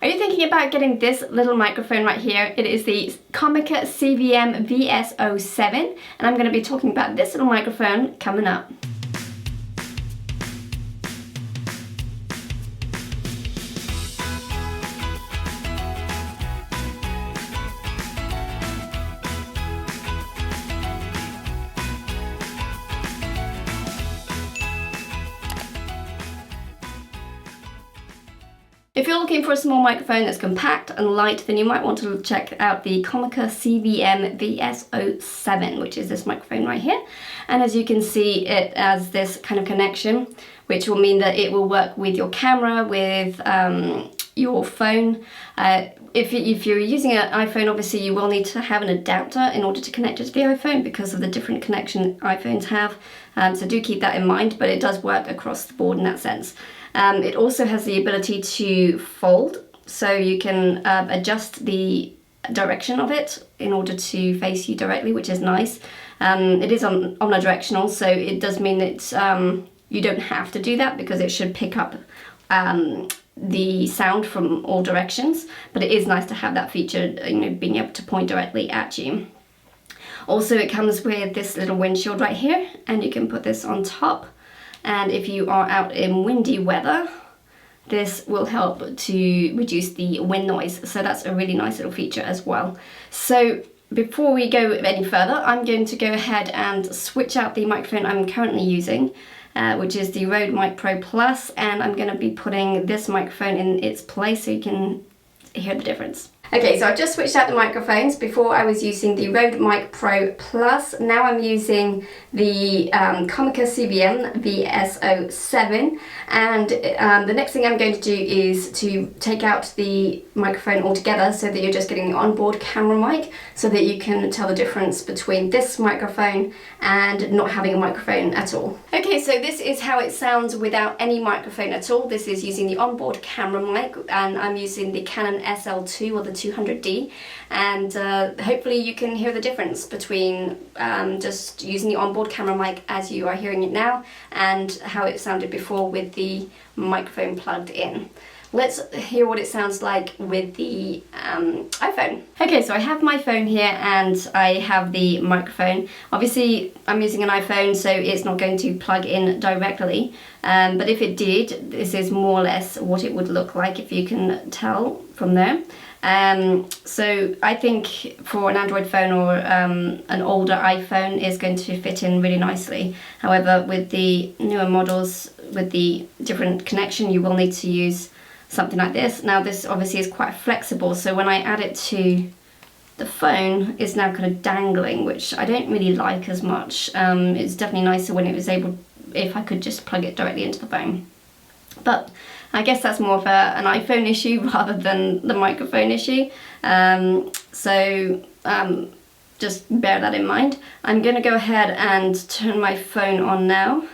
Are you thinking about getting this little microphone right here? It is the Comica CVM VS07, and I'm going to be talking about this little microphone coming up. If you're looking for a small microphone that's compact and light, then you might want to check out the Comica CVM VS07, which is this microphone right here. And as you can see, it has this kind of connection, which will mean that it will work with your camera, with your phone. If you're using an iPhone, obviously you will need to have an adapter in order to connect it to the iPhone because of the different connection iPhones have. So do keep that in mind, but it does work across the board in that sense. It also has the ability to fold, so you can adjust the direction of it in order to face you directly, which is nice. It is omnidirectional, so it does mean that you don't have to do that because it should pick up the sound from all directions, but it is nice to have that feature, being able to point directly at you. Also, it comes with this little windshield right here, and you can put this on top. And if you are out in windy weather, this will help to reduce the wind noise. So that's a really nice little feature as well. So before we go any further, I'm going to go ahead and switch out the microphone I'm currently using, which is the Rode Mic Pro Plus, and I'm going to be putting this microphone in its place so you can hear the difference. Okay, so I've just switched out the microphones. Before I was using the Rode Mic Pro Plus, now I'm using the Comica CVM VS07, and the next thing I'm going to do is to take out the microphone altogether so that you're just getting the onboard camera mic, so that you can tell the difference between this microphone and not having a microphone at all. Okay, so this is how it sounds without any microphone at all. This is using the onboard camera mic, and I'm using the Canon SL2 or the 200D, and hopefully you can hear the difference between just using the onboard camera mic as you are hearing it now and how it sounded before with the microphone plugged in. Let's hear what it sounds like with the iPhone. Okay, so I have my phone here and I have the microphone. Obviously, I'm using an iPhone, so it's not going to plug in directly. But if it did, this is more or less what it would look like, if you can tell from there. So I think for an Android phone or an older iPhone is going to fit in really nicely. However, with the newer models, with the different connection, you will need to use something like this. Now this obviously is quite flexible, so when I add it to the phone, it's now kind of dangling, which I don't really like as much. It's definitely nicer when it was if I could just plug it directly into the phone. But I guess that's more of an iPhone issue rather than the microphone issue. Just bear that in mind. I'm going to go ahead and turn my phone on now,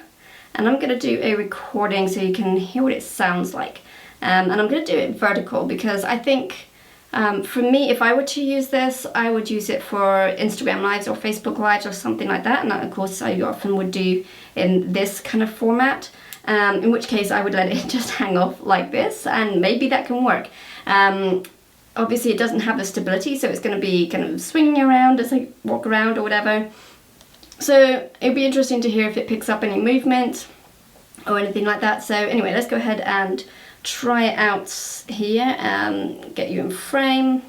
and I'm going to do a recording so you can hear what it sounds like. And I'm going to do it vertical because I think for me, if I were to use this, I would use it for Instagram Lives or Facebook Lives or something like that. And that, of course, I often would do in this kind of format. In which case I would let it just hang off like this, and maybe that can work. Obviously it doesn't have the stability, so it's going to be kind of swinging around as I walk around or whatever. So it'd be interesting to hear if it picks up any movement or anything like that. So anyway, let's go ahead and try it out here, get you in frame.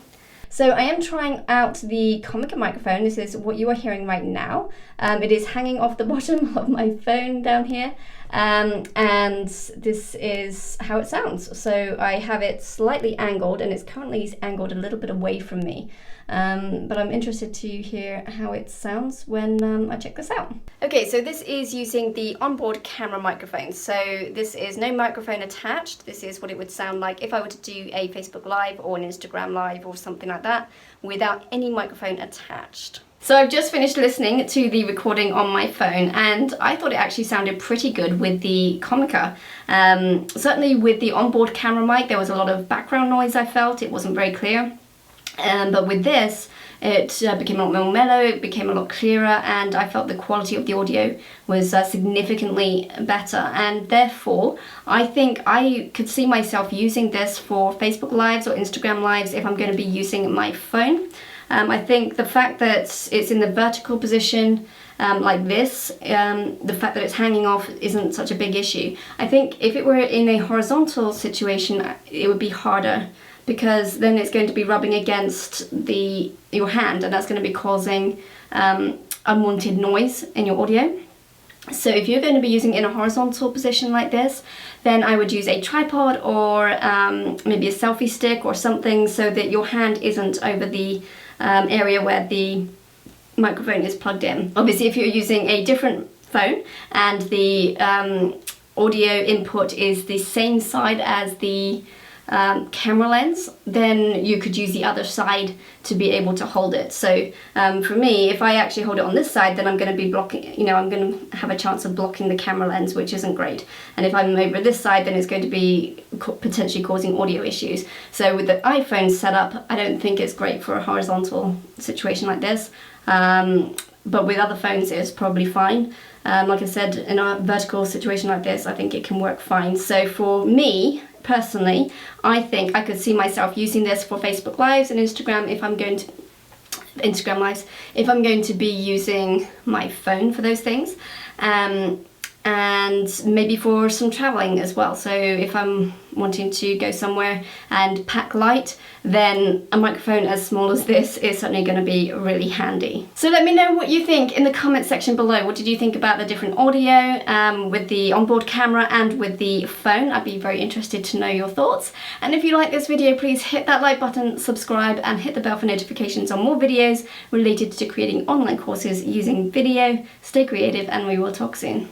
So I am trying out the Comica microphone. This is what you are hearing right now. It is hanging off the bottom of my phone down here. And this is how it sounds. So I have it slightly angled, and it's currently angled a little bit away from me. But I'm interested to hear how it sounds when I check this out. Okay, so this is using the onboard camera microphone. So this is no microphone attached. This is what it would sound like if I were to do a Facebook Live or an Instagram Live or something like that without any microphone attached. So I've just finished listening to the recording on my phone, and I thought it actually sounded pretty good with the Comica. Certainly with the onboard camera mic, there was a lot of background noise I felt. It wasn't very clear. But with this, it became a lot more mellow, it became a lot clearer, and I felt the quality of the audio was significantly better. And therefore, I think I could see myself using this for Facebook Lives or Instagram Lives if I'm going to be using my phone. I think the fact that it's in the vertical position like this, the fact that it's hanging off isn't such a big issue. I think if it were in a horizontal situation, it would be harder, because then it's going to be rubbing against your hand, and that's going to be causing unwanted noise in your audio. So if you're going to be using it in a horizontal position like this, then I would use a tripod or maybe a selfie stick or something, so that your hand isn't over the area where the microphone is plugged in. Obviously, if you're using a different phone and the audio input is the same side as the camera lens, then you could use the other side to be able to hold it. So for me, if I actually hold it on this side, then I'm going to be blocking, I'm going to have a chance of blocking the camera lens, which isn't great. And if I'm over this side, then it's going to be potentially causing audio issues. So with the iPhone setup, I don't think it's great for a horizontal situation like this. But with other phones, it's probably fine. Like I said, in a vertical situation like this, I think it can work fine. So for me, personally, I think I could see myself using this for Facebook Lives and Instagram if I'm going to be using my phone for those things. And maybe for some traveling as well. So if I'm wanting to go somewhere and pack light, then a microphone as small as this is certainly going to be really handy. So let me know what you think in the comment section below. What did you think about the different audio with the onboard camera and with the phone? I'd be very interested to know your thoughts. And if you like this video, please hit that like button, subscribe, and hit the bell for notifications on more videos related to creating online courses using video. Stay creative, and we will talk soon.